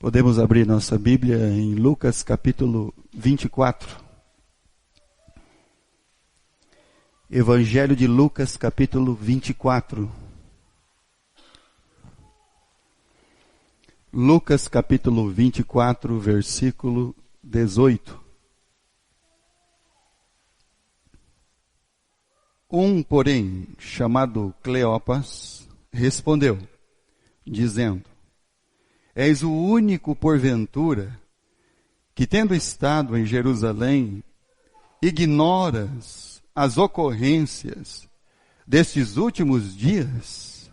Podemos abrir nossa Bíblia em Lucas capítulo 24. Evangelho de Lucas capítulo 24. Lucas capítulo 24, versículo 18. Porém, chamado Cleopas, respondeu, dizendo: És o único, porventura, que tendo estado em Jerusalém, ignoras as ocorrências destes últimos dias?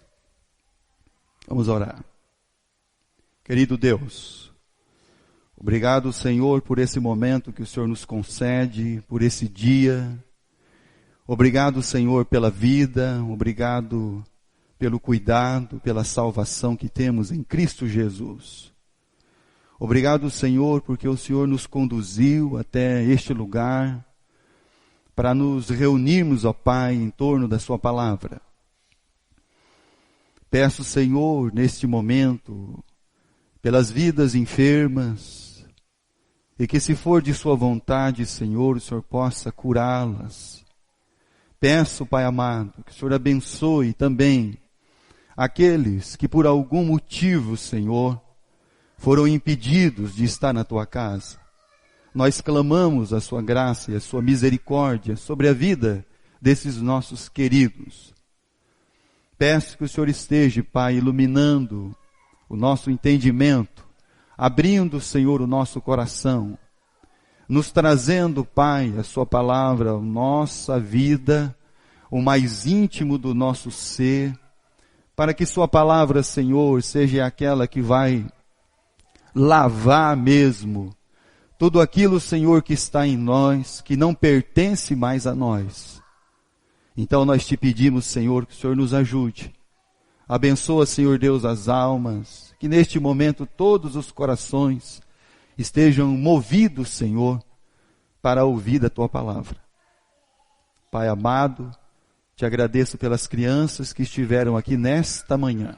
Vamos orar. Querido Deus, obrigado, Senhor, por esse momento que o Senhor nos concede, por esse dia. Obrigado, Senhor, pela vida, obrigado pelo cuidado, pela salvação que temos em Cristo Jesus. Obrigado, Senhor, porque o Senhor nos conduziu até este lugar para nos reunirmos, ó Pai, em torno da Sua palavra. Peço, Senhor, neste momento, pelas vidas enfermas, e que se for de Sua vontade, Senhor, o Senhor possa curá-las. Peço, Pai amado, que o Senhor abençoe também aqueles que por algum motivo, Senhor, foram impedidos de estar na Tua casa. Nós clamamos a Sua graça e a Sua misericórdia sobre a vida desses nossos queridos. Peço que o Senhor esteja, Pai, iluminando o nosso entendimento, abrindo, Senhor, o nosso coração, nos trazendo, Pai, a Sua palavra, a nossa vida, o mais íntimo do nosso ser, para que Sua palavra, Senhor, seja aquela que vai lavar mesmo tudo aquilo, Senhor, que está em nós, que não pertence mais a nós. Então nós te pedimos, Senhor, que o Senhor nos ajude. Abençoa, Senhor Deus, as almas, que neste momento todos os corações estejam movidos, Senhor, para ouvir a Tua palavra. Pai amado, te agradeço pelas crianças que estiveram aqui nesta manhã.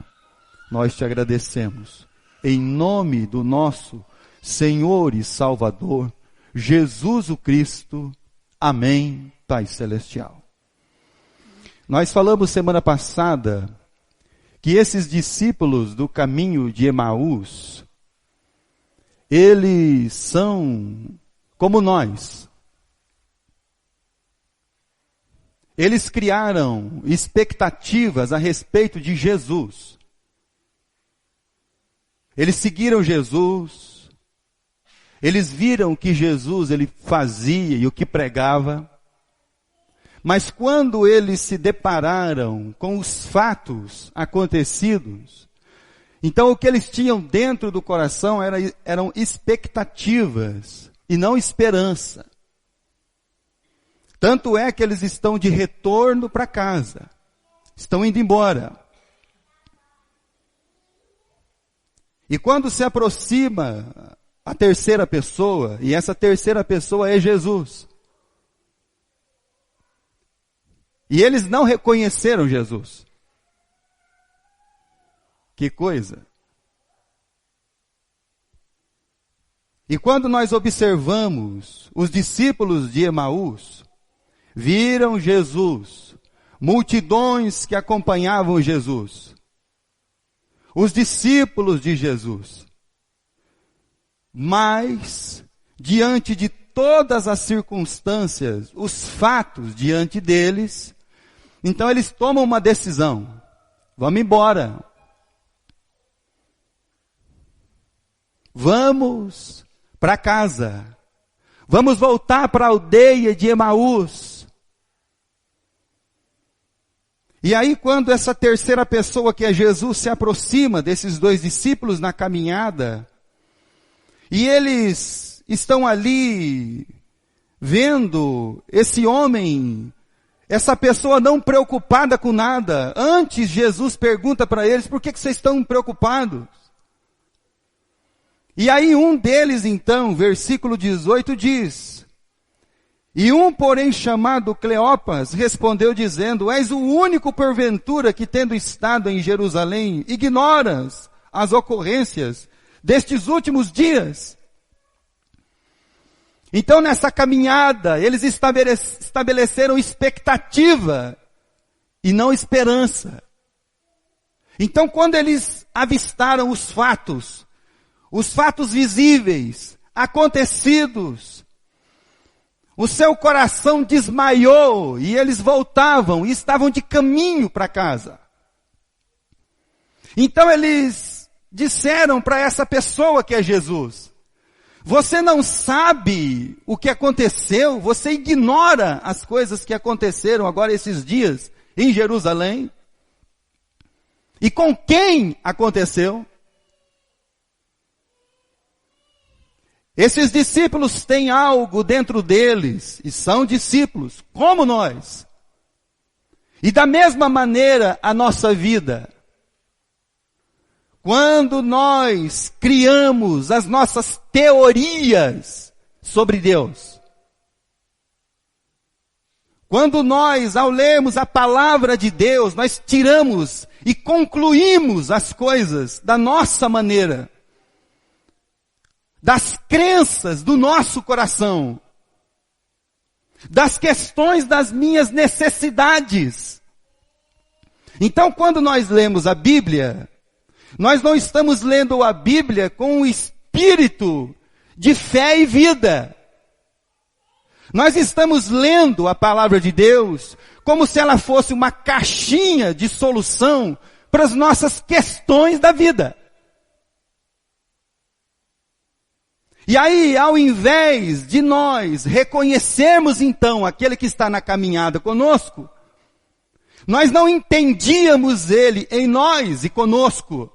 Nós te agradecemos. Em nome do nosso Senhor e Salvador, Jesus o Cristo. Amém, Pai Celestial. Nós falamos semana passada que esses discípulos do caminho de Emaús, eles são como nós. Eles criaram expectativas a respeito de Jesus. Eles seguiram Jesus. Eles viram o que Jesus ele fazia e o que pregava. Mas quando eles se depararam com os fatos acontecidos, então o que eles tinham dentro do coração eram expectativas e não esperança. Tanto é que eles estão de retorno para casa. Estão indo embora. E quando se aproxima a terceira pessoa, e essa terceira pessoa é Jesus. E eles não reconheceram Jesus. Que coisa! E quando nós observamos os discípulos de Emaús, viram Jesus, multidões que acompanhavam Jesus, os discípulos de Jesus, mas diante de todas as circunstâncias, os fatos diante deles, então eles tomam uma decisão: vamos embora. Vamos para casa. Vamos voltar para a aldeia de Emaús. E aí quando essa terceira pessoa, que é Jesus, se aproxima desses dois discípulos na caminhada, e eles estão ali vendo esse homem, essa pessoa não preocupada com nada. Antes Jesus pergunta para eles: por que vocês estão preocupados? E aí um deles então, versículo 18 diz: E porém, chamado Cleopas, respondeu dizendo: És o único, porventura, que tendo estado em Jerusalém, ignoras as ocorrências destes últimos dias. Então, nessa caminhada, eles estabeleceram expectativa e não esperança. Então, quando eles avistaram os fatos visíveis, acontecidos, o seu coração desmaiou e eles voltavam e estavam de caminho para casa. Então eles disseram para essa pessoa que é Jesus: você não sabe o que aconteceu, você ignora as coisas que aconteceram agora esses dias em Jerusalém? E com quem aconteceu? Esses discípulos têm algo dentro deles, e são discípulos, como nós. E da mesma maneira a nossa vida. Quando nós criamos as nossas teorias sobre Deus, quando nós, ao lermos a palavra de Deus, nós tiramos e concluímos as coisas da nossa maneira, das crenças do nosso coração, das questões das minhas necessidades. Então, quando nós lemos a Bíblia, nós não estamos lendo a Bíblia com o espírito de fé e vida. Nós estamos lendo a palavra de Deus como se ela fosse uma caixinha de solução para as nossas questões da vida. E aí, ao invés de nós reconhecermos então aquele que está na caminhada conosco, nós não entendíamos ele em nós e conosco.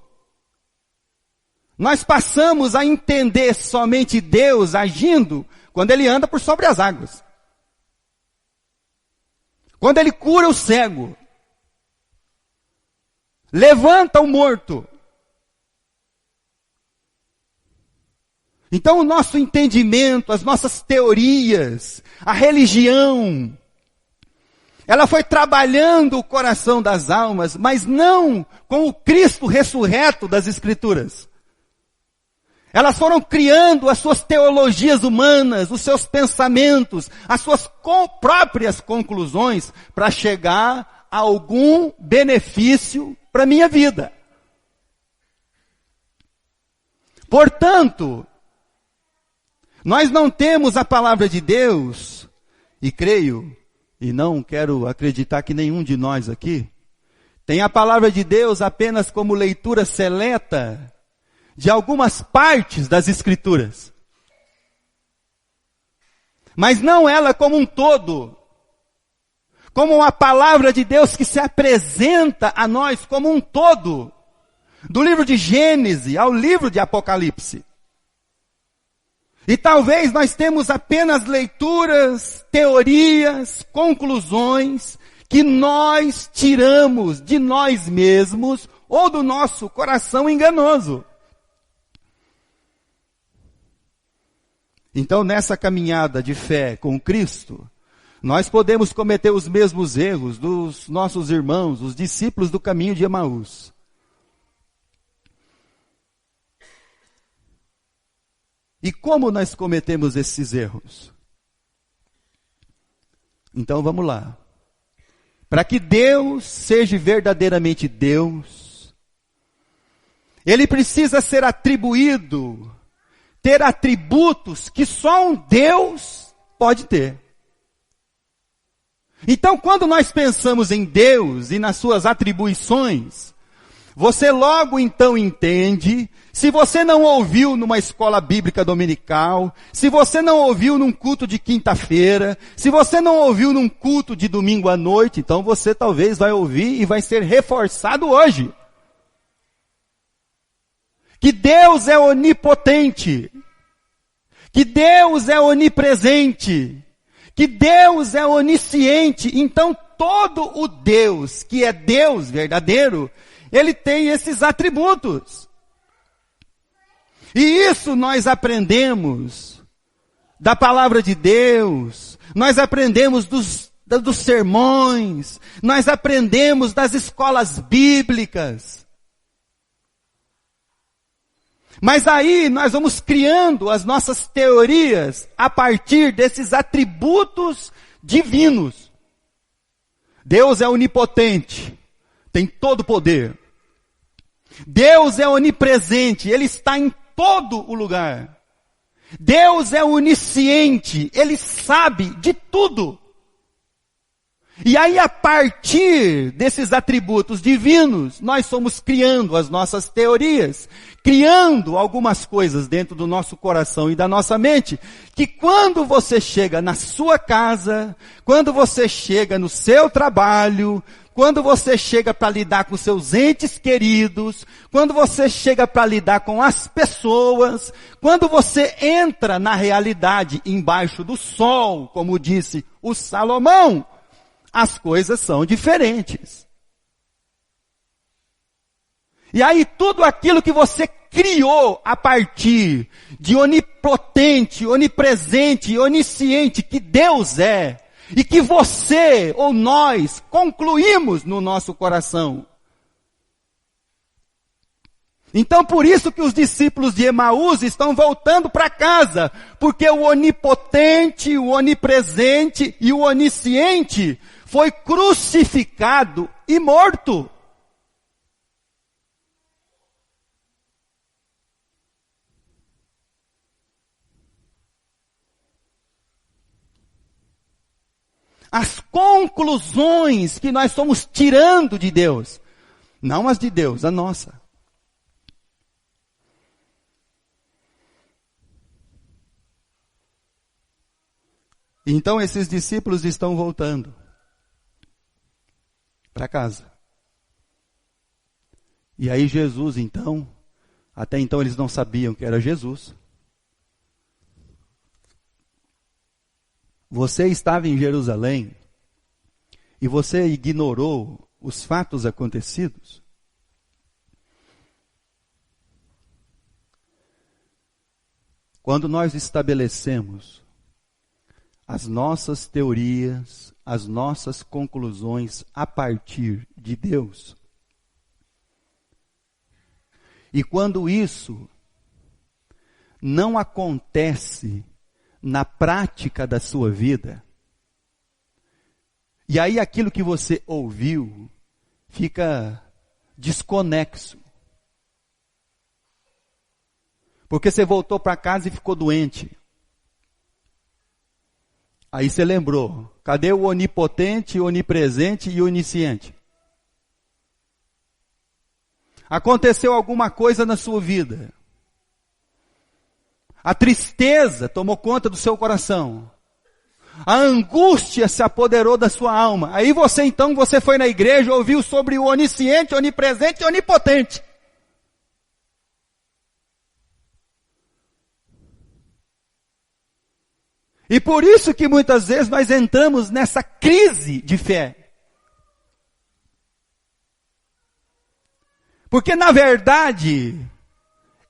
Nós passamos a entender somente Deus agindo quando Ele anda por sobre as águas. Quando Ele cura o cego. Levanta o morto. Então o nosso entendimento, as nossas teorias, a religião, ela foi trabalhando o coração das almas, mas não com o Cristo ressurreto das Escrituras. Elas foram criando as suas teologias humanas, os seus pensamentos, as suas próprias conclusões para chegar a algum benefício para a minha vida. Portanto, nós não temos a palavra de Deus, e creio, e não quero acreditar que nenhum de nós aqui, tem a palavra de Deus apenas como leitura seleta de algumas partes das Escrituras. Mas não ela como um todo, como uma palavra de Deus que se apresenta a nós como um todo, do livro de Gênesis ao livro de Apocalipse. E talvez nós temos apenas leituras, teorias, conclusões que nós tiramos de nós mesmos ou do nosso coração enganoso. Então, nessa caminhada de fé com Cristo, nós podemos cometer os mesmos erros dos nossos irmãos, os discípulos do caminho de Emaús. E como nós cometemos esses erros? Então vamos lá. Para que Deus seja verdadeiramente Deus, Ele precisa ser atribuído, ter atributos que só um Deus pode ter. Então, quando nós pensamos em Deus e nas suas atribuições, você logo então entende, se você não ouviu numa escola bíblica dominical, se você não ouviu num culto de quinta-feira, se você não ouviu num culto de domingo à noite, então você talvez vai ouvir e vai ser reforçado hoje. Que Deus é onipotente, que Deus é onipresente, que Deus é onisciente. Então todo o Deus que é Deus verdadeiro, Ele tem esses atributos. E isso nós aprendemos da palavra de Deus, nós aprendemos dos sermões, nós aprendemos das escolas bíblicas. Mas aí nós vamos criando as nossas teorias a partir desses atributos divinos. Deus é onipotente, tem todo o poder. Deus é onipresente, Ele está em todo o lugar. Deus é onisciente, Ele sabe de tudo. E aí, a partir desses atributos divinos, nós somos criando as nossas teorias, criando algumas coisas dentro do nosso coração e da nossa mente, que quando você chega na sua casa, quando você chega no seu trabalho, quando você chega para lidar com seus entes queridos, quando você chega para lidar com as pessoas, quando você entra na realidade embaixo do sol, como disse o Salomão, as coisas são diferentes. E aí tudo aquilo que você criou a partir de onipotente, onipresente, onisciente que Deus é, e que você ou nós concluímos no nosso coração. Então por isso que os discípulos de Emaús estão voltando para casa, porque o onipotente, o onipresente e o onisciente foi crucificado e morto. As conclusões que nós estamos tirando de Deus, não as de Deus, a nossa. Então esses discípulos estão voltando para casa. E aí Jesus então, até então eles não sabiam que era Jesus. Você estava em Jerusalém e você ignorou os fatos acontecidos? Quando nós estabelecemos as nossas teorias, as nossas conclusões a partir de Deus, e quando isso não acontece na prática da sua vida, e aí aquilo que você ouviu fica desconexo. Porque você voltou para casa e ficou doente. Aí você lembrou, cadê o onipotente, onipresente e onisciente? Aconteceu alguma coisa na sua vida. A tristeza tomou conta do seu coração. A angústia se apoderou da sua alma. Aí você foi na igreja, ouviu sobre o onisciente, onipresente e onipotente. E por isso que muitas vezes nós entramos nessa crise de fé. Porque na verdade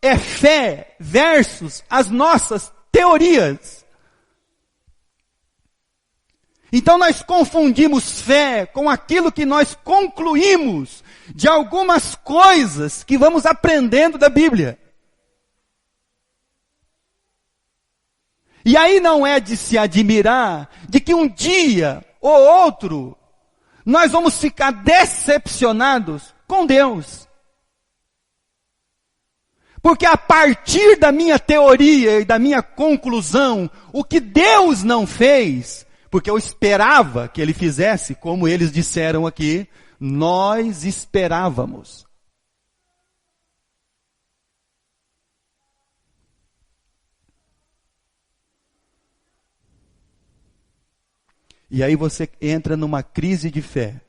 é fé versus as nossas teorias. Então nós confundimos fé com aquilo que nós concluímos de algumas coisas que vamos aprendendo da Bíblia. E aí não é de se admirar de que um dia ou outro nós vamos ficar decepcionados com Deus. Porque a partir da minha teoria e da minha conclusão, o que Deus não fez, porque eu esperava que Ele fizesse, como eles disseram aqui, nós esperávamos. E aí você entra numa crise de fé.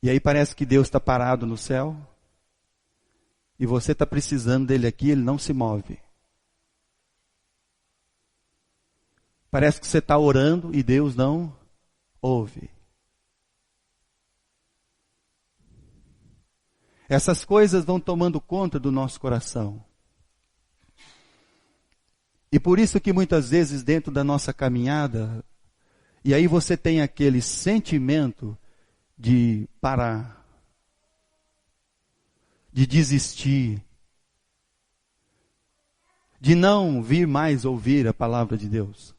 E aí parece que Deus está parado no céu. E você está precisando dele aqui, ele não se move. Parece que você está orando e Deus não ouve. Essas coisas vão tomando conta do nosso coração. E por isso que muitas vezes dentro da nossa caminhada, e aí você tem aquele sentimento de parar. de desistir, de não vir mais ouvir a palavra de Deus.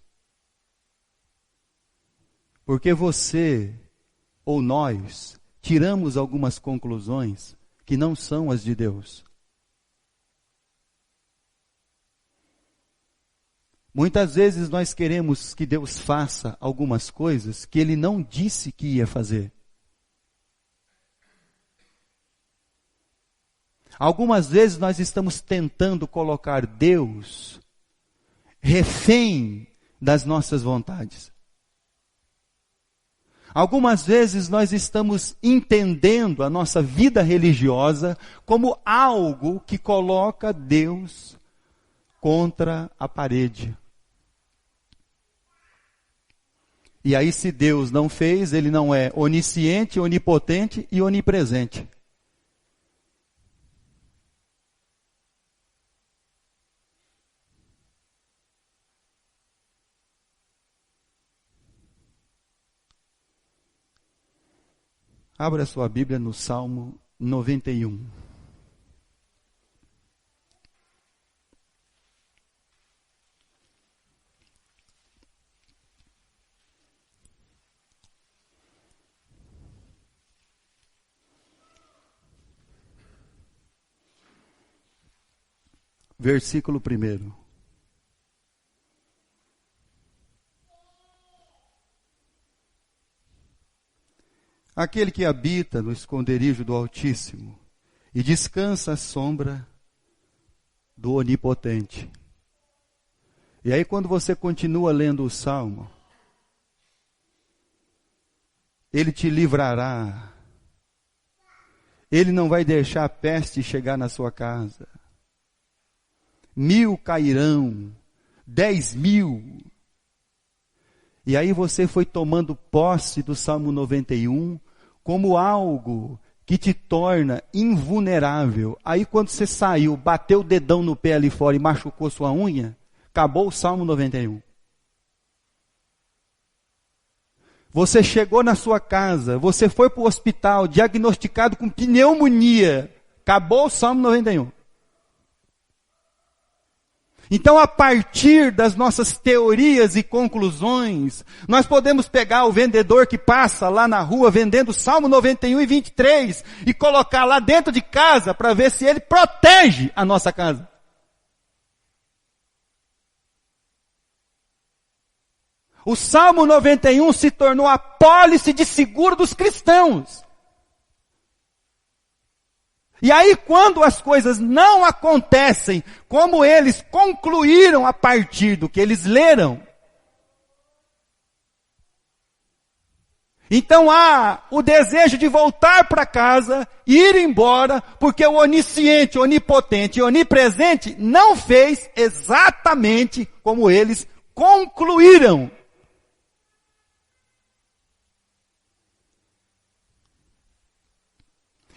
Porque você ou nós tiramos algumas conclusões que não são as de Deus. Muitas vezes nós queremos que Deus faça algumas coisas que Ele não disse que ia fazer. Algumas vezes nós estamos tentando colocar Deus refém das nossas vontades. Algumas vezes nós estamos entendendo a nossa vida religiosa como algo que coloca Deus contra a parede. E aí, se Deus não fez, Ele não é onisciente, onipotente e onipresente. Abra sua Bíblia no Salmo 91. Versículo 1. Aquele que habita no esconderijo do Altíssimo e descansa à sombra do Onipotente. E aí, quando você continua lendo o Salmo, Ele te livrará. Ele não vai deixar a peste chegar na sua casa. 1.000 cairão, 10.000. E aí você foi tomando posse do Salmo 91 como algo que te torna invulnerável. Aí quando você saiu, bateu o dedão no pé ali fora e machucou sua unha, acabou o Salmo 91. Você chegou na sua casa, você foi para o hospital diagnosticado com pneumonia, acabou o Salmo 91. Então, a partir das nossas teorias e conclusões, nós podemos pegar o vendedor que passa lá na rua vendendo Salmo 91 e 23 e colocar lá dentro de casa para ver se ele protege a nossa casa. O Salmo 91 se tornou a pólice de seguro dos cristãos. E aí, quando as coisas não acontecem como eles concluíram a partir do que eles leram, então há o desejo de voltar para casa, ir embora, porque o onisciente, onipotente e onipresente não fez exatamente como eles concluíram.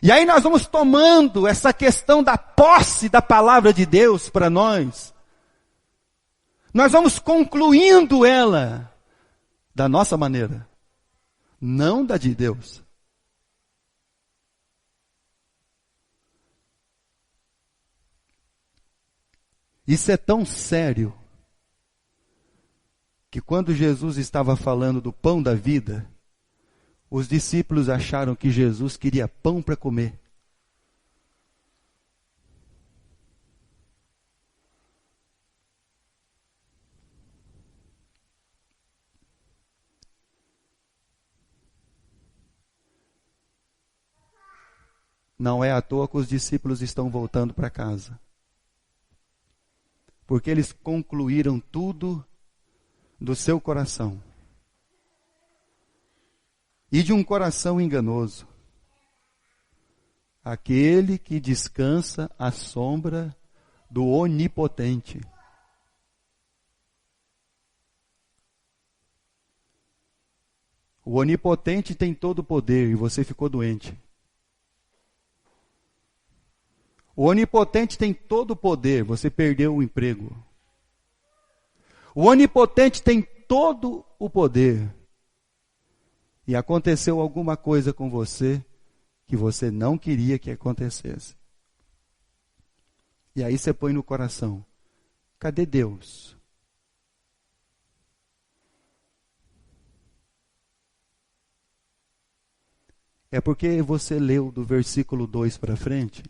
E aí nós vamos tomando essa questão da posse da palavra de Deus para nós. Nós vamos concluindo ela da nossa maneira, não da de Deus. Isso é tão sério que quando Jesus estava falando do pão da vida, os discípulos acharam que Jesus queria pão para comer. Não é à toa que os discípulos estão voltando para casa. Porque eles concluíram tudo do seu coração. E de um coração enganoso. Aquele que descansa à sombra do Onipotente. O Onipotente tem todo o poder e você ficou doente. O Onipotente tem todo o poder, você perdeu o emprego. O Onipotente tem todo o poder. E aconteceu alguma coisa com você que você não queria que acontecesse. E aí você põe no coração: cadê Deus? É porque você leu do versículo 2 para frente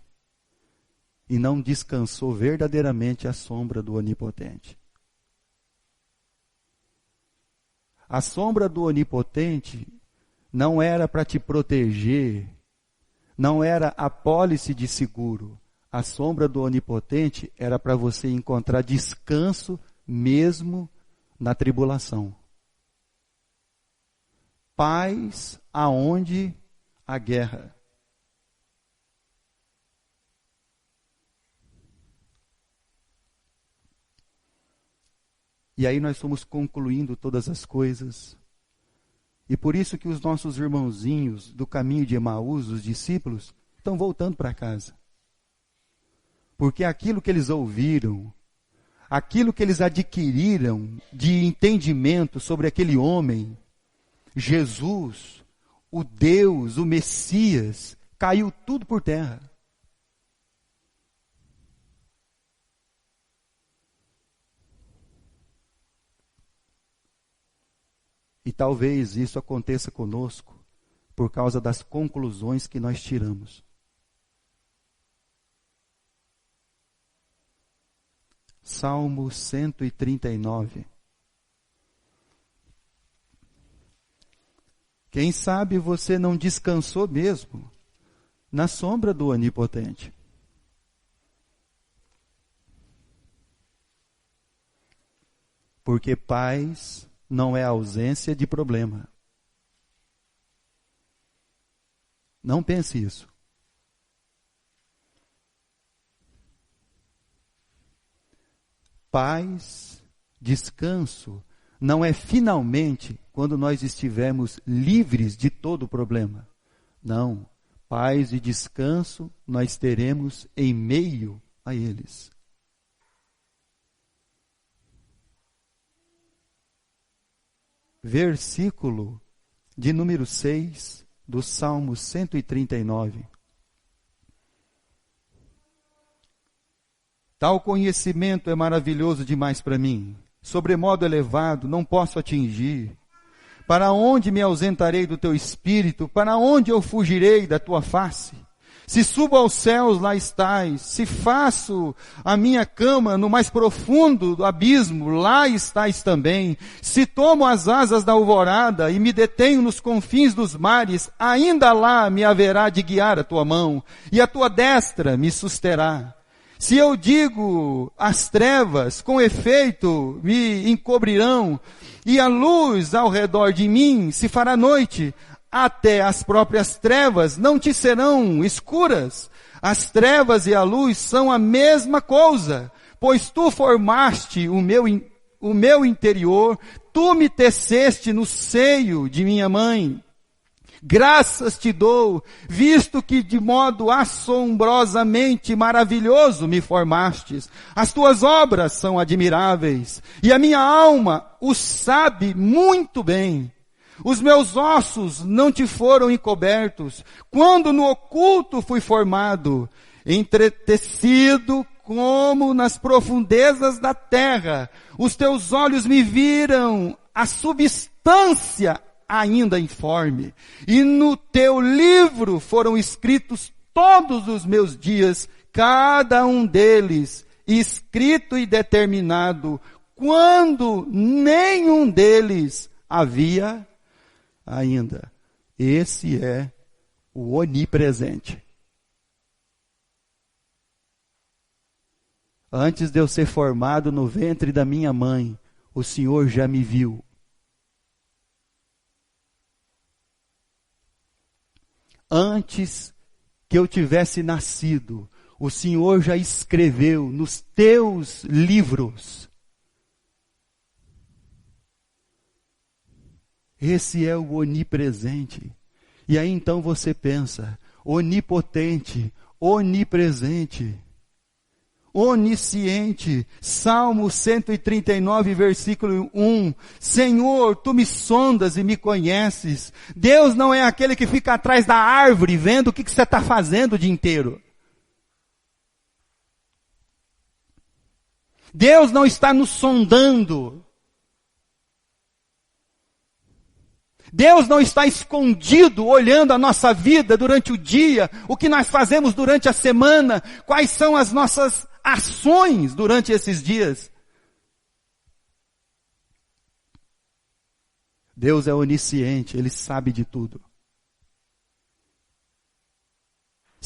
e não descansou verdadeiramente à sombra do Onipotente. A sombra do Onipotente não era para te proteger, não era apólice de seguro. A sombra do Onipotente era para você encontrar descanso mesmo na tribulação. Paz aonde há guerra. E aí nós fomos concluindo todas as coisas. E por isso que os nossos irmãozinhos do caminho de Emaús, os discípulos, estão voltando para casa. Porque aquilo que eles ouviram, aquilo que eles adquiriram de entendimento sobre aquele homem, Jesus, o Deus, o Messias, caiu tudo por terra. E talvez isso aconteça conosco por causa das conclusões que nós tiramos. Salmo 139. Quem sabe você não descansou mesmo na sombra do Onipotente. Porque paz não é ausência de problema. Não pense isso. Paz, descanso, não é finalmente quando nós estivermos livres de todo problema. Não. Paz e descanso nós teremos em meio a eles. Versículo de número 6 do Salmo 139. Tal conhecimento é maravilhoso demais para mim, sobremodo elevado, não posso atingir. Para onde me ausentarei do teu espírito? Para onde eu fugirei da tua face? Se subo aos céus, lá estás. Se faço a minha cama no mais profundo do abismo, lá estás também. Se tomo as asas da alvorada e me detenho nos confins dos mares, ainda lá me haverá de guiar a tua mão, e a tua destra me susterá. Se eu digo as trevas, com efeito me encobrirão, e a luz ao redor de mim se fará noite, até as próprias trevas não te serão escuras. As trevas e a luz são a mesma coisa, pois tu formaste o meu interior, tu me teceste no seio de minha mãe. Graças te dou, visto que de modo assombrosamente maravilhoso me formastes. As tuas obras são admiráveis, e a minha alma o sabe muito bem. Os meus ossos não te foram encobertos, quando no oculto fui formado, entretecido como nas profundezas da terra. Os teus olhos me viram a substância ainda informe, e no teu livro foram escritos todos os meus dias, cada um deles escrito e determinado, quando nenhum deles havia ainda. Esse é o onipresente. Antes de eu ser formado no ventre da minha mãe, o Senhor já me viu. Antes que eu tivesse nascido, o Senhor já escreveu nos teus livros. Esse é o onipresente. E aí então você pensa, onipotente, onipresente, onisciente. Salmo 139, versículo 1. Senhor, tu me sondas e me conheces. Deus não é aquele que fica atrás da árvore vendo o que você está fazendo o dia inteiro. Deus não está nos sondando. Deus não está escondido olhando a nossa vida durante o dia, o que nós fazemos durante a semana, quais são as nossas ações durante esses dias. Deus é onisciente, Ele sabe de tudo.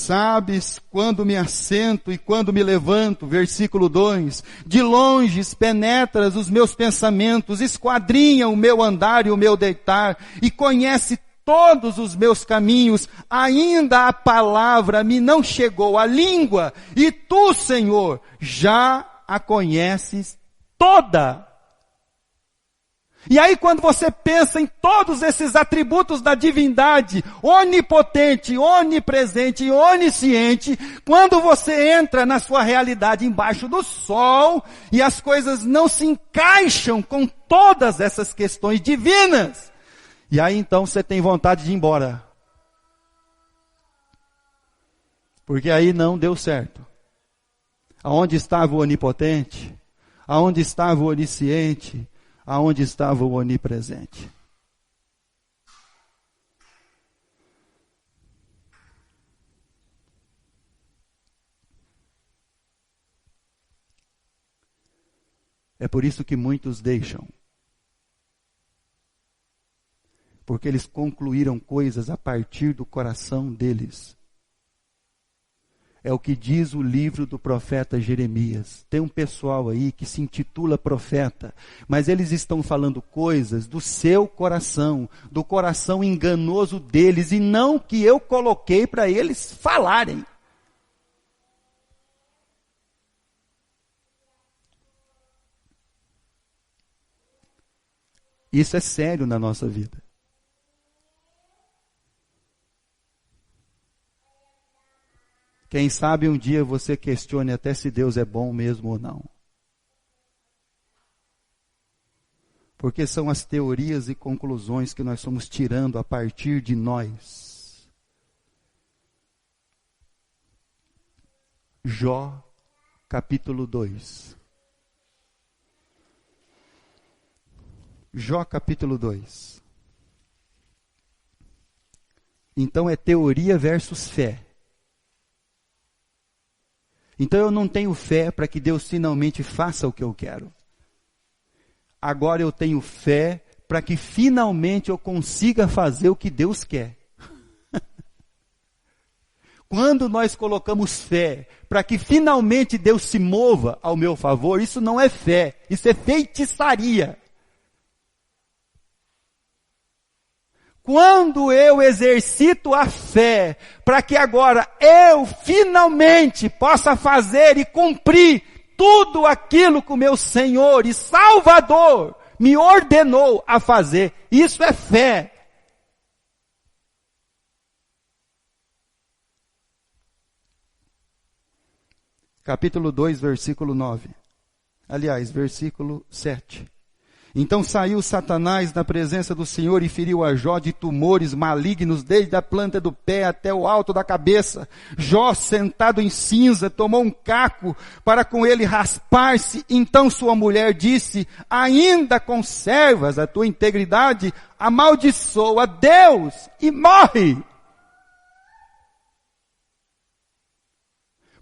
Sabes quando me assento e quando me levanto, versículo 2, de longe penetras os meus pensamentos, esquadrinha o meu andar e o meu deitar, e conhece todos os meus caminhos, ainda a palavra me não chegou à língua, e tu, Senhor, já a conheces toda. E aí quando você pensa em todos esses atributos da divindade, onipotente, onipresente e onisciente, quando você entra na sua realidade embaixo do sol, e as coisas não se encaixam com todas essas questões divinas, e aí então você tem vontade de ir embora. Porque aí não deu certo. Aonde estava o onipotente? Aonde estava o onisciente? Aonde estava o onipresente? É por isso que muitos deixam. Porque eles concluíram coisas a partir do coração deles. É o que diz o livro do profeta Jeremias. Tem um pessoal aí que se intitula profeta, mas eles estão falando coisas do seu coração, do coração enganoso deles, e não que eu coloquei para eles falarem. Isso é sério na nossa vida. Quem sabe um dia você questione até se Deus é bom mesmo ou não. Porque são as teorias e conclusões que nós somos tirando a partir de nós. Jó, capítulo 2. Jó, capítulo 2. Então é teoria versus fé. Então eu não tenho fé para que Deus finalmente faça o que eu quero. Agora eu tenho fé para que finalmente eu consiga fazer o que Deus quer. Quando nós colocamos fé para que finalmente Deus se mova ao meu favor, isso não é fé, isso é feitiçaria. Quando eu exercito a fé para que agora eu finalmente possa fazer e cumprir tudo aquilo que o meu Senhor e Salvador me ordenou a fazer, isso é fé. Capítulo 2, versículo 9. Aliás, versículo 7. Então saiu Satanás da presença do Senhor e feriu a Jó de tumores malignos desde a planta do pé até o alto da cabeça. Jó, sentado em cinza, tomou um caco para com ele raspar-se. Então sua mulher disse: ainda conservas a tua integridade? Amaldiçoa Deus e morre.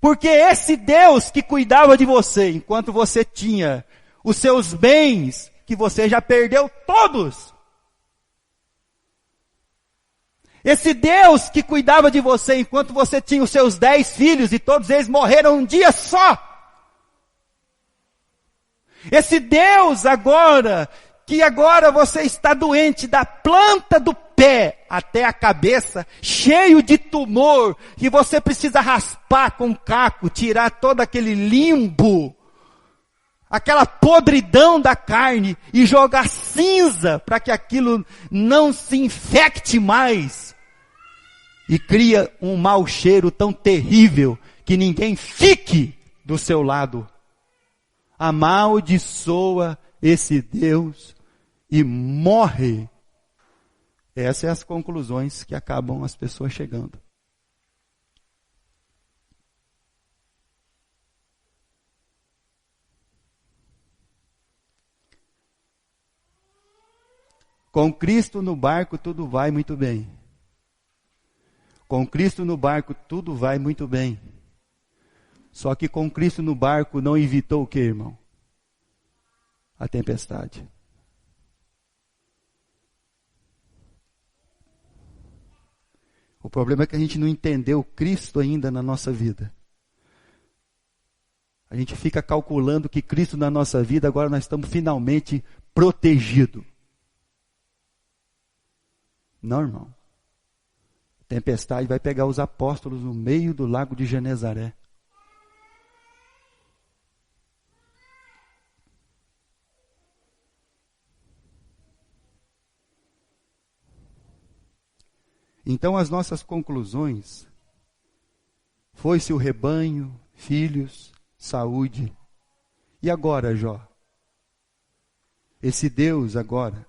Porque esse Deus que cuidava de você enquanto você tinha os seus bens, que você já perdeu todos. Esse Deus que cuidava de você enquanto você tinha os seus 10 filhos e todos eles morreram um dia só. Esse Deus agora, que agora você está doente da planta do pé até a cabeça, cheio de tumor, que você precisa raspar com caco, tirar todo aquele limbo, aquela podridão da carne e jogar cinza para que aquilo não se infecte mais. E cria um mau cheiro tão terrível que ninguém fique do seu lado. Amaldiçoa esse Deus e morre. Essas são as conclusões que acabam as pessoas chegando. Com Cristo no barco tudo vai muito bem. Com Cristo no barco tudo vai muito bem. Só que com Cristo no barco não evitou o que, irmão? A tempestade. O problema é que a gente não entendeu Cristo ainda na nossa vida. A gente fica calculando que Cristo na nossa vida, agora nós estamos finalmente protegidos. Não, irmão. Tempestade vai pegar os apóstolos no meio do lago de Genezaré. Então as nossas conclusões, foi-se o rebanho, filhos, saúde. E agora, Jó? Esse Deus agora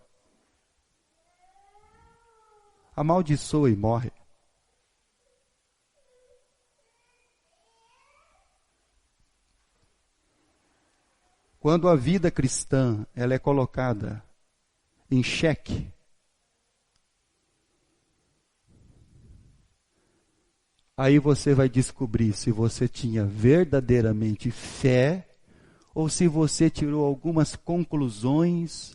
amaldiçoa e morre. Quando a vida cristã ela é colocada em xeque, aí você vai descobrir se você tinha verdadeiramente fé ou se você tirou algumas conclusões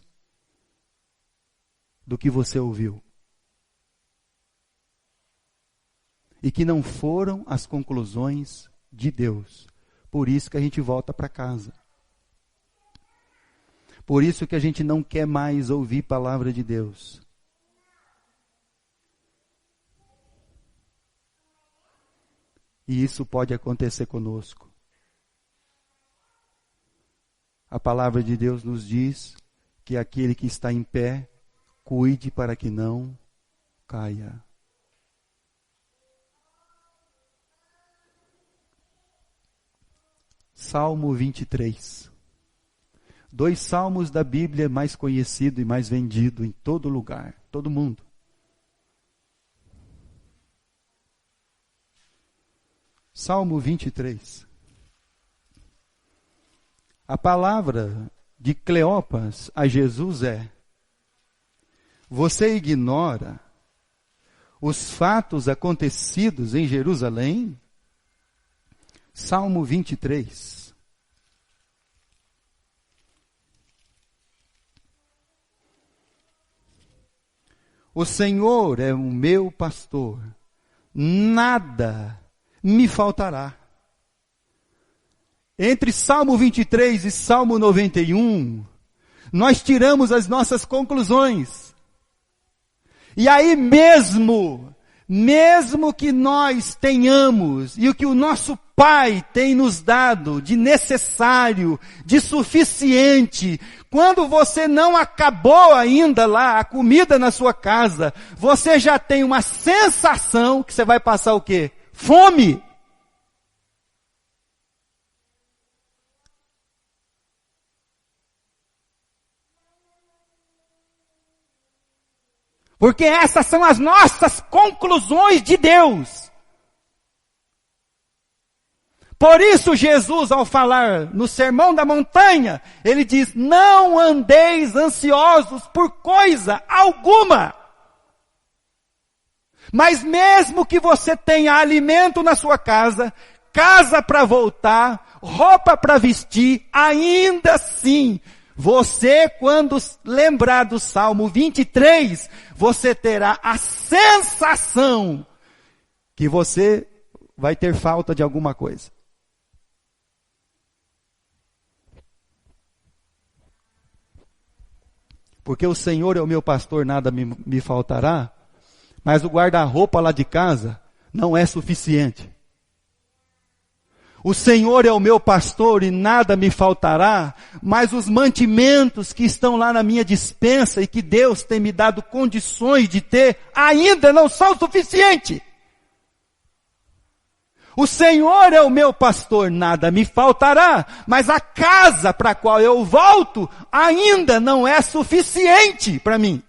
do que você ouviu. E que não foram as conclusões de Deus. Por isso que a gente volta para casa. Por isso que a gente não quer mais ouvir palavra de Deus. E isso pode acontecer conosco. A palavra de Deus nos diz que aquele que está em pé, cuide para que não caia. Salmo 23. 2 salmos da Bíblia mais conhecido e mais vendido em todo lugar, todo mundo. Salmo 23. A palavra de Cleopas a Jesus é: você ignora os fatos acontecidos em Jerusalém? Salmo 23. O Senhor é o meu pastor, nada me faltará. Entre Salmo 23 e Salmo 91, nós tiramos as nossas conclusões. E aí mesmo que nós tenhamos, e o que o nosso Pai tem nos dado de necessário, de suficiente, quando você não acabou ainda lá a comida na sua casa, você já tem uma sensação que você vai passar o quê? Fome. Porque essas são as nossas conclusões de Deus. Por isso Jesus, ao falar no Sermão da Montanha, ele diz: não andeis ansiosos por coisa alguma. Mas mesmo que você tenha alimento na sua casa, casa para voltar, roupa para vestir, ainda assim, você, quando lembrar do Salmo 23, você terá a sensação que você vai ter falta de alguma coisa. Porque o Senhor é o meu pastor, nada me faltará, mas o guarda-roupa lá de casa não é suficiente. O Senhor é o meu pastor e nada me faltará, mas os mantimentos que estão lá na minha despensa e que Deus tem me dado condições de ter, ainda não são suficientes. O Senhor é o meu pastor, nada me faltará, mas a casa para a qual eu volto ainda não é suficiente para mim.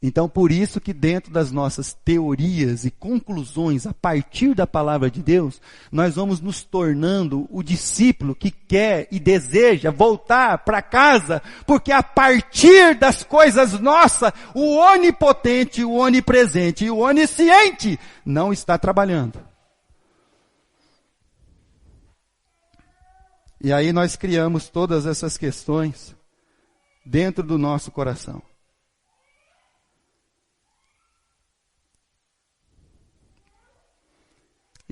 Então, por isso que dentro das nossas teorias e conclusões, a partir da palavra de Deus, nós vamos nos tornando o discípulo que quer e deseja voltar para casa, porque a partir das coisas nossas, o onipotente, o onipresente e o onisciente não está trabalhando. E aí nós criamos todas essas questões dentro do nosso coração.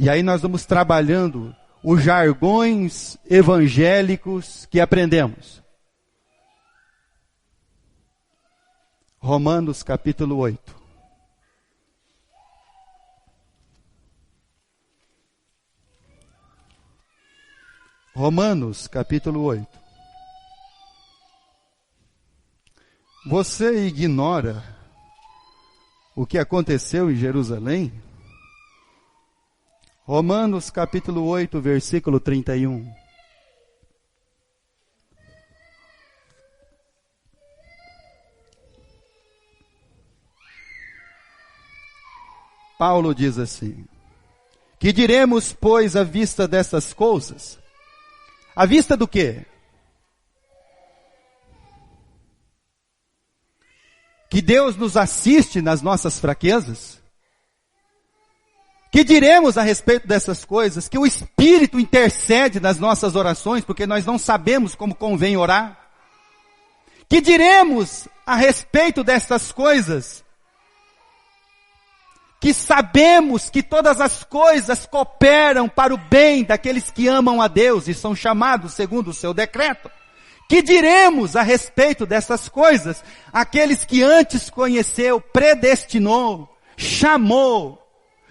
E aí nós vamos trabalhando os jargões evangélicos que aprendemos. Romanos capítulo 8. Romanos capítulo 8. Você ignora o que aconteceu em Jerusalém? Romanos capítulo 8, versículo 31. Paulo diz assim: que diremos, pois, à vista dessas coisas? À vista do quê? Que Deus nos assiste nas nossas fraquezas? Que diremos a respeito dessas coisas? Que o Espírito intercede nas nossas orações, porque nós não sabemos como convém orar? Que diremos a respeito dessas coisas? Que sabemos que todas as coisas cooperam para o bem daqueles que amam a Deus e são chamados segundo o seu decreto. Que diremos a respeito dessas coisas? Aqueles que antes conheceu, predestinou, chamou,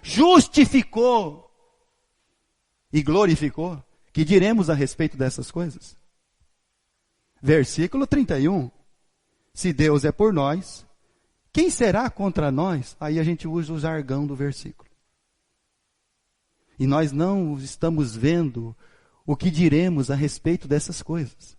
justificou e glorificou. Que diremos a respeito dessas coisas? Versículo 31. Se Deus é por nós, quem será contra nós? Aí a gente usa o jargão do versículo. E nós não estamos vendo o que diremos a respeito dessas coisas.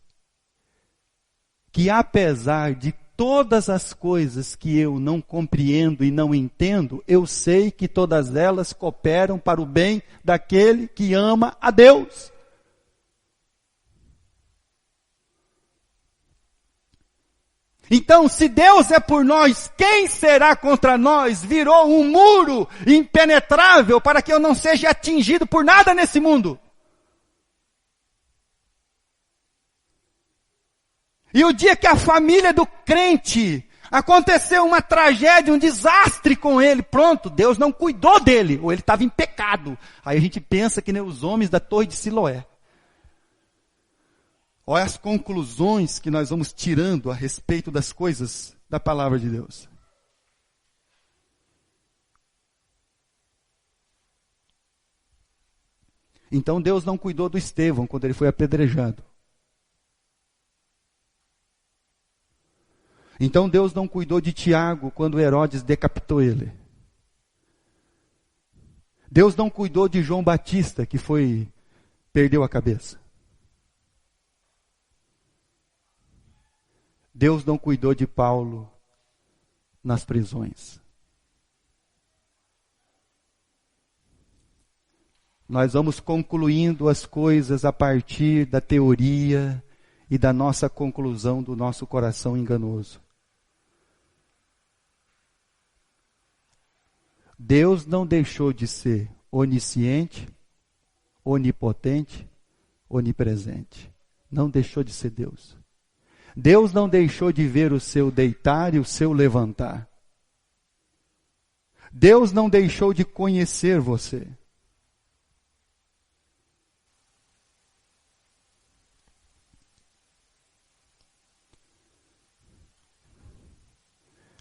Que apesar de todas as coisas que eu não compreendo e não entendo, eu sei que todas elas cooperam para o bem daquele que ama a Deus. Então, se Deus é por nós, quem será contra nós? Virou um muro impenetrável para que eu não seja atingido por nada nesse mundo. E o dia que a família do crente aconteceu uma tragédia, um desastre com ele, pronto, Deus não cuidou dele, ou ele estava em pecado. Aí a gente pensa que nem os homens da Torre de Siloé. Olha as conclusões que nós vamos tirando a respeito das coisas da palavra de Deus. Então Deus não cuidou do Estevão quando ele foi apedrejado. Então Deus não cuidou de Tiago quando Herodes decapitou ele. Deus não cuidou de João Batista que perdeu a cabeça. Deus não cuidou de Paulo nas prisões. Nós vamos concluindo as coisas a partir da teoria e da nossa conclusão do nosso coração enganoso. Deus não deixou de ser onisciente, onipotente, onipresente. Não deixou de ser Deus. Deus não deixou de ver o seu deitar e o seu levantar. Deus não deixou de conhecer você.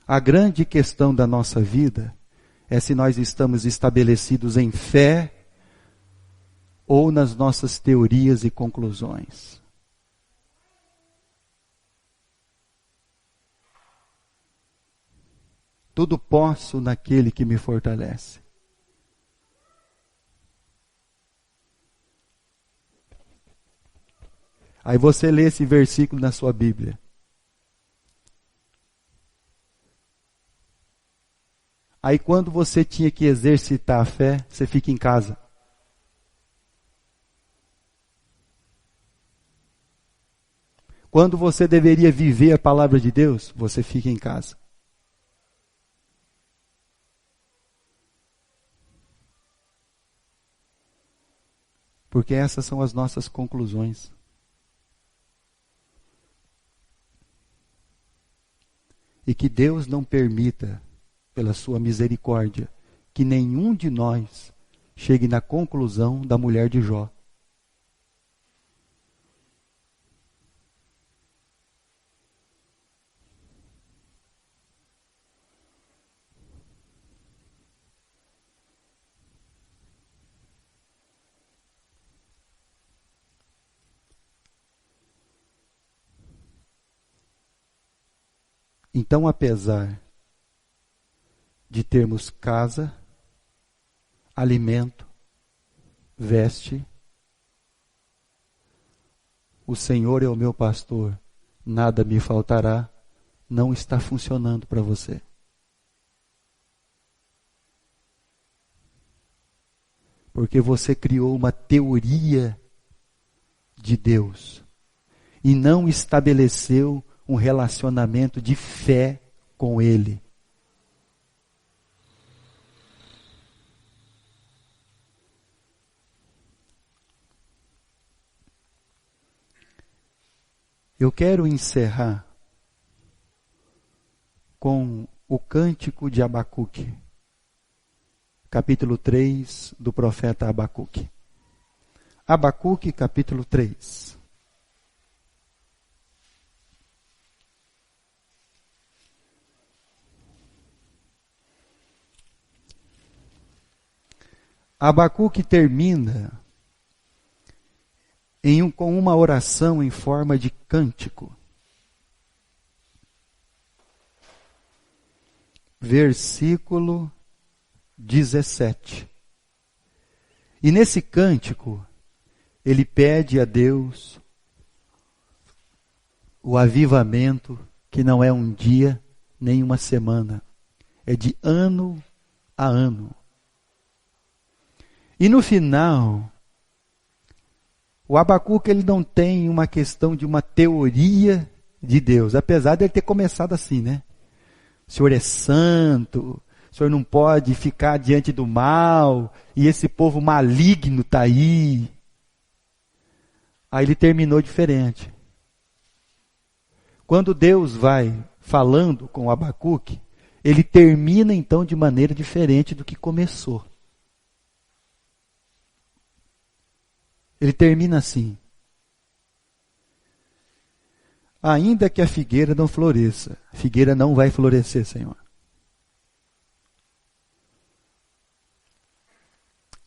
A grande questão da nossa vida é se nós estamos estabelecidos em fé ou nas nossas teorias e conclusões. Tudo posso naquele que me fortalece. Aí você lê esse versículo na sua Bíblia. Aí quando você tinha que exercitar a fé, você fica em casa. Quando você deveria viver a palavra de Deus, você fica em casa. Porque essas são as nossas conclusões. E que Deus não permita, pela sua misericórdia, que nenhum de nós chegue na conclusão da mulher de Jó. Então, apesar de termos casa, alimento, veste, o Senhor é o meu pastor, nada me faltará, não está funcionando para você. Porque você criou uma teoria de Deus e não estabeleceu um relacionamento de fé com Ele. Eu quero encerrar com o cântico de Abacuque, capítulo 3 do profeta Abacuque. Abacuque, capítulo 3. Abacuque termina com uma oração em forma de cântico. Versículo 17. E nesse cântico, ele pede a Deus o avivamento, que não é um dia, nem uma semana, é de ano a ano. E no final, o Abacuque ele não tem uma questão de uma teoria de Deus, apesar de ele ter começado assim, né? O Senhor é santo, o Senhor não pode ficar diante do mal, e esse povo maligno está aí. Aí ele terminou diferente. Quando Deus vai falando com o Abacuque, ele termina então de maneira diferente do que começou. Ele termina assim: ainda que a figueira não floresça, a figueira não vai florescer, Senhor.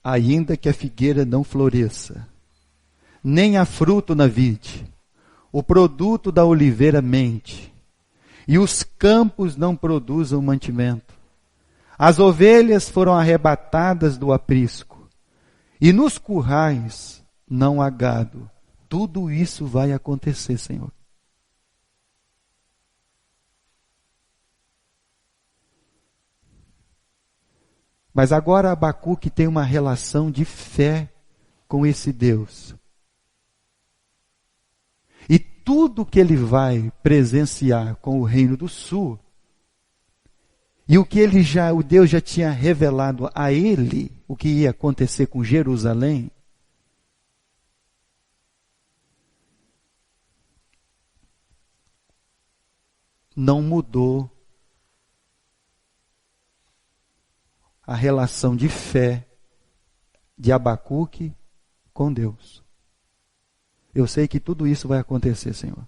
Ainda que a figueira não floresça, nem há fruto na vide, o produto da oliveira mente, e os campos não produzam mantimento. As ovelhas foram arrebatadas do aprisco, e nos currais não há gado. Tudo isso vai acontecer, Senhor. Mas agora Abacuque tem uma relação de fé com esse Deus. E tudo que ele vai presenciar com o Reino do Sul, e o que o Deus já tinha revelado a ele, o que ia acontecer com Jerusalém, não mudou a relação de fé de Abacuque com Deus. Eu sei que tudo isso vai acontecer, Senhor.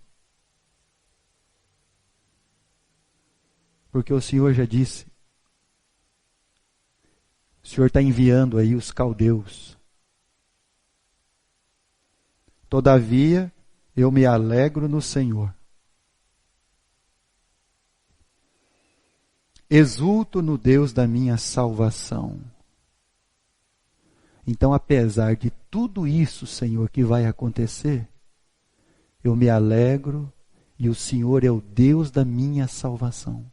Porque o Senhor já disse, o Senhor está enviando aí os caldeus. Todavia, eu me alegro no Senhor. Exulto no Deus da minha salvação. Então, apesar de tudo isso, Senhor, que vai acontecer, eu me alegro e o Senhor é o Deus da minha salvação.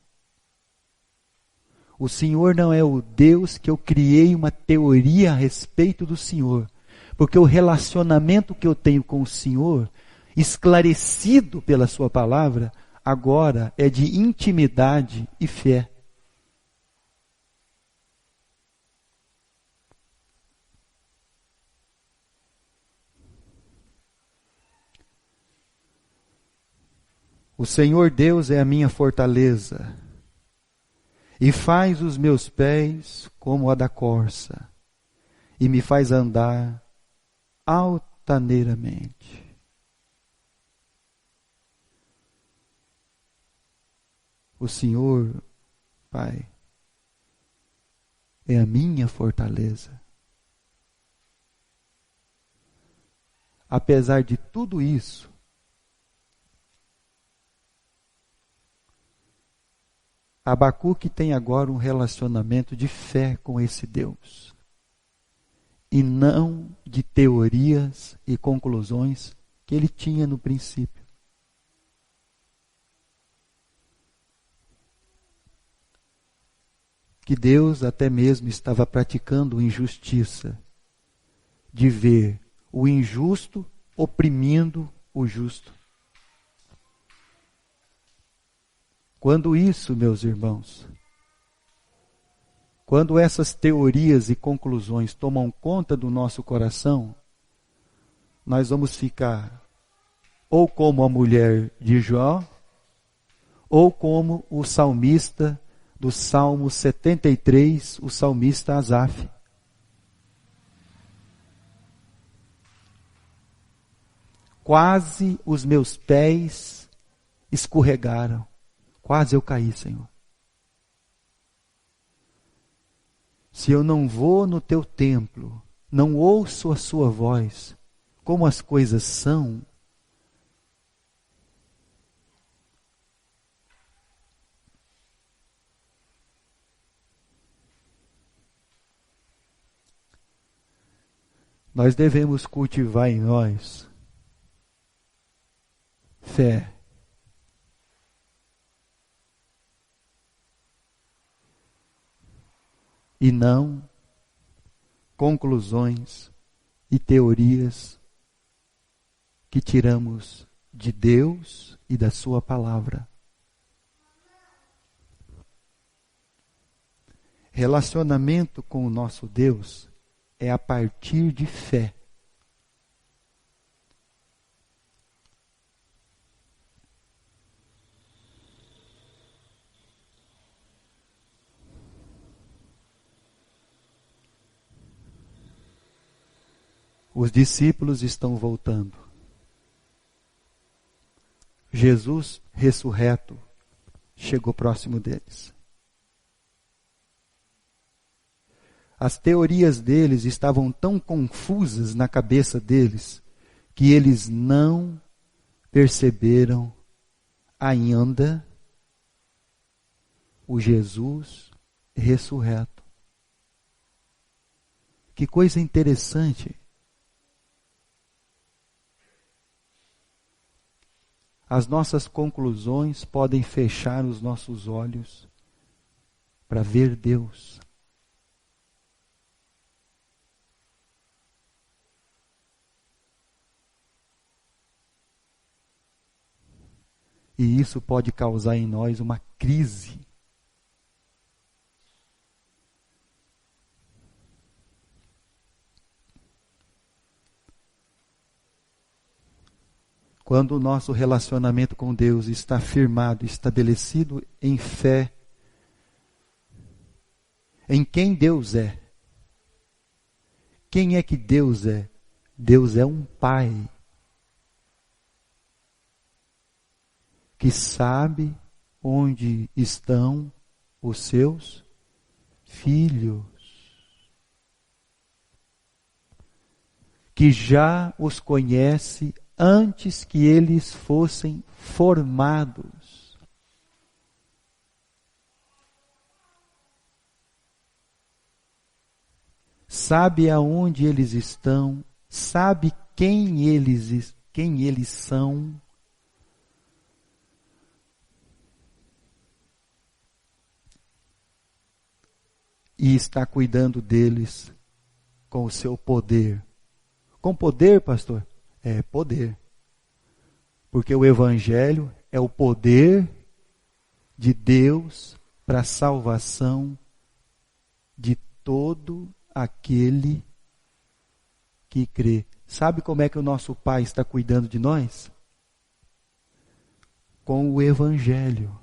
O Senhor não é o Deus que eu criei uma teoria a respeito do Senhor. Porque o relacionamento que eu tenho com o Senhor, esclarecido pela sua palavra, agora é de intimidade e fé. O Senhor Deus é a minha fortaleza e faz os meus pés como a da corça e me faz andar altaneiramente. O Senhor, Pai, é a minha fortaleza. Apesar de tudo isso, Abacuque tem agora um relacionamento de fé com esse Deus. E não de teorias e conclusões que ele tinha no princípio. Que Deus até mesmo estava praticando injustiça, de ver o injusto oprimindo o justo. Quando isso, meus irmãos, quando essas teorias e conclusões tomam conta do nosso coração, nós vamos ficar ou como a mulher de Jó, ou como o salmista do Salmo 73, o salmista Asaf. Quase os meus pés escorregaram. Quase eu caí, Senhor. Se eu não vou no teu templo, não ouço a sua voz, como as coisas são, nós devemos cultivar em nós fé. E não conclusões e teorias que tiramos de Deus e da sua palavra. Relacionamento com o nosso Deus é a partir de fé. Os discípulos estão voltando. Jesus ressurreto chegou próximo deles. As teorias deles estavam tão confusas na cabeça deles que eles não perceberam ainda o Jesus ressurreto. Que coisa interessante. As nossas conclusões podem fechar os nossos olhos para ver Deus. E isso pode causar em nós uma crise. Quando o nosso relacionamento com Deus está firmado, estabelecido em fé, em quem Deus é. Quem é que Deus é? Deus é um Pai que sabe onde estão os seus filhos, que já os conhece antes que eles fossem formados. Sabe aonde eles estão, sabe quem eles são. e está cuidando deles com o seu poder. Com poder, pastor? É poder. Porque o Evangelho é o poder de Deus para a salvação de todo aquele que crê. Sabe como é que o nosso Pai está cuidando de nós? Com o Evangelho.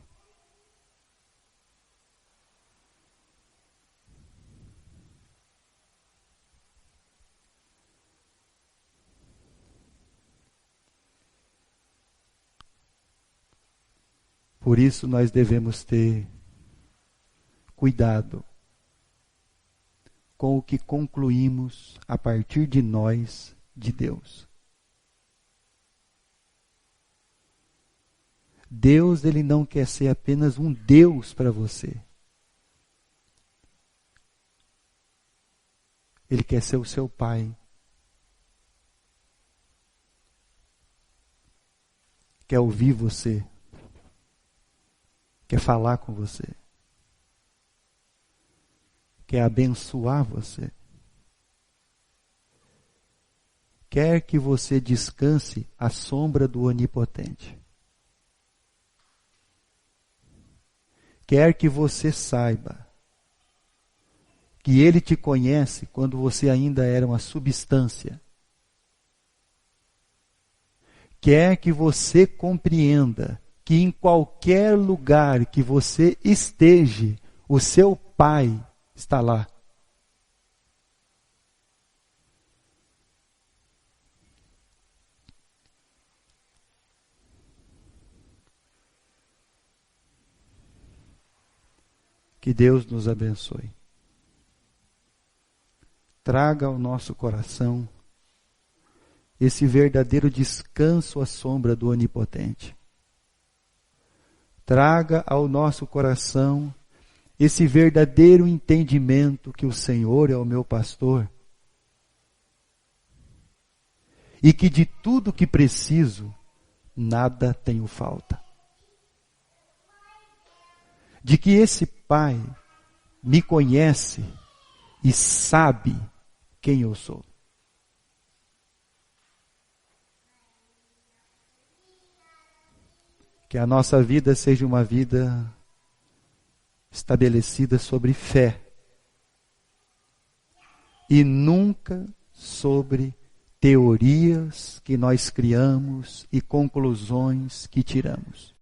Por isso nós devemos ter cuidado com o que concluímos a partir de nós, de Deus. Deus, ele não quer ser apenas um Deus para você. Ele quer ser o seu Pai. Quer ouvir você. Quer falar com você. Quer abençoar você. Quer que você descanse à sombra do Onipotente. Quer que você saiba que Ele te conhece quando você ainda era uma substância. Quer que você compreenda que em qualquer lugar que você esteja, o seu Pai está lá. Que Deus nos abençoe. Traga ao nosso coração esse verdadeiro descanso à sombra do Onipotente. Traga ao nosso coração esse verdadeiro entendimento que o Senhor é o meu pastor e que de tudo que preciso, nada tenho falta. De que esse Pai me conhece e sabe quem eu sou. Que a nossa vida seja uma vida estabelecida sobre fé e nunca sobre teorias que nós criamos e conclusões que tiramos.